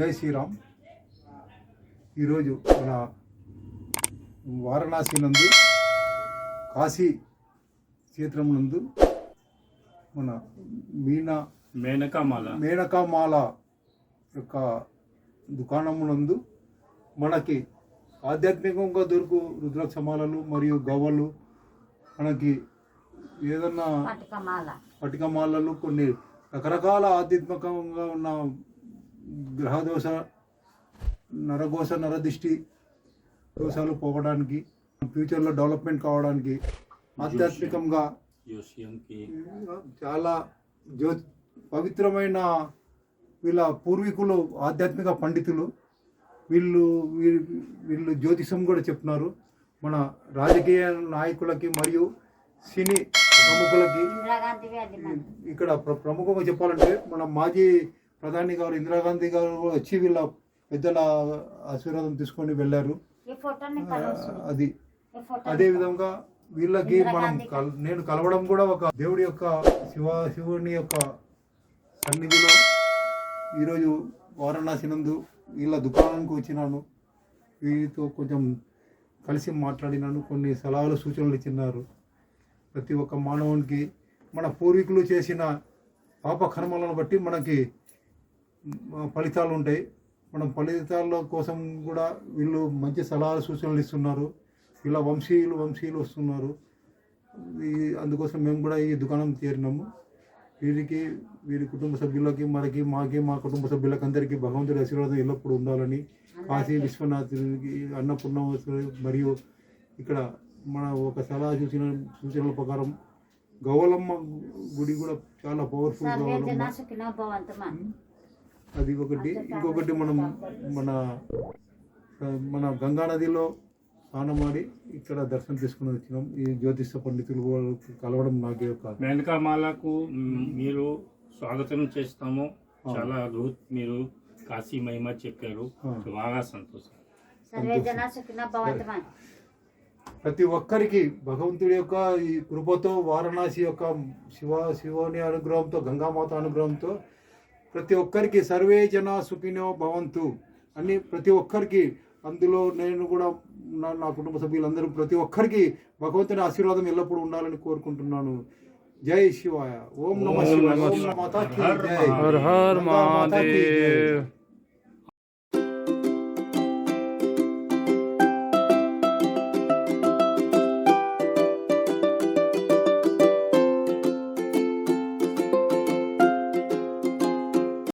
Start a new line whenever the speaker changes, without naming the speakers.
జై శ్రీరామ్. ఈరోజు మన వారణాసి నందు కాశీ క్షేత్రం నందు మన మేనకామాల యొక్క దుకాణం నందు మనకి ఆధ్యాత్మికంగా దొరుకు రుద్రాక్షమాలలు మరియు గవ్వలు, మనకి ఏదన్నా పటికమాలలు, కొన్ని రకరకాల ఆధ్యాత్మికంగా ఉన్న గ్రహదోష, నరఘోష, నరదిష్టి దోషాలు పోవడానికి, ఫ్యూచర్లో డెవలప్మెంట్ కావడానికి, ఆధ్యాత్మికంగా చాలా పవిత్రమైన వీళ్ళ పూర్వీకులు ఆధ్యాత్మిక పండితులు. వీళ్ళు జ్యోతిషం కూడా చెప్తున్నారు. మన రాజకీయ నాయకులకి మరియు సినీ ప్రముఖులకి, ఇక్కడ ప్రముఖంగా చెప్పాలంటే మన మాజీ ప్రధాని గారు ఇందిరాగాంధీ గారు వచ్చి వీళ్ళ పెద్దల ఆశీర్వాదం తీసుకొని వెళ్ళారు. అదేవిధంగా వీళ్ళకి నేను కలవడం కూడా ఒక దేవుడి యొక్క శివుని యొక్క సన్నిధిలో ఈరోజు వారణాసి నందు వీళ్ళ దుకాణానికి వచ్చినాను. వీరితో కొంచెం కలిసి మాట్లాడినాను. కొన్ని సలహాలు సూచనలు ఇచ్చినారు. ప్రతి ఒక్క మానవునికి మన పూర్వీకులు చేసిన పాప కర్మలను బట్టి మనకి ఫలితాలు ఉంటాయి. మనం ఫలితాల కోసం కూడా వీళ్ళు మంచి సలహాలు సూచనలు ఇస్తున్నారు. ఇలా వంశీయులు వస్తున్నారు. అందుకోసం మేము కూడా ఈ దుకాణం చేరినాము. వీరి కుటుంబ సభ్యులకి, మా కుటుంబ సభ్యులకి అందరికీ భగవంతుడి ఆశీర్వాదం ఎల్లప్పుడూ ఉండాలని, కాశీ విశ్వనాథుడికి, అన్నపూర్ణేశ్వరి మరియు ఇక్కడ మన ఒక సలహా సూచనల ప్రకారం గౌలమ్మ గుడి కూడా చాలా పవర్ఫుల్. గౌలమ్మ అది ఒకటి. ఇంకొకటి మన గంగా నదిలో స్నానమాడి ఇక్కడ దర్శనం తీసుకుని వచ్చినాం. ఈ జ్యోతిష పండితులు కలవడం నాకు ఒక
మేనకామాలకు మీరు స్వాగతం చేస్తాము. చాలా మీరు కాశీ మహిమ చెప్పారు. బాగా సంతోషం.
ప్రతి ఒక్కరికి భగవంతుడి యొక్క ఈ కృపతో, వారణాసి యొక్క శివుని అనుగ్రహంతో, గంగామాత అనుగ్రహంతో ప్రతి ఒక్కరికి సర్వే జన సుఖినో భవంతు అని ప్రతి ఒక్కరికి, అందులో నేను కూడా నా కుటుంబ సభ్యులందరూ ప్రతి ఒక్కరికి భగవంతుని ఆశీర్వాదం ఎల్లప్పుడూ ఉండాలని కోరుకుంటున్నాను. జై శివాయ. ఓం నమః శివాయ. ఓం మాతా కీ జై. హర హర మహాదేవ్.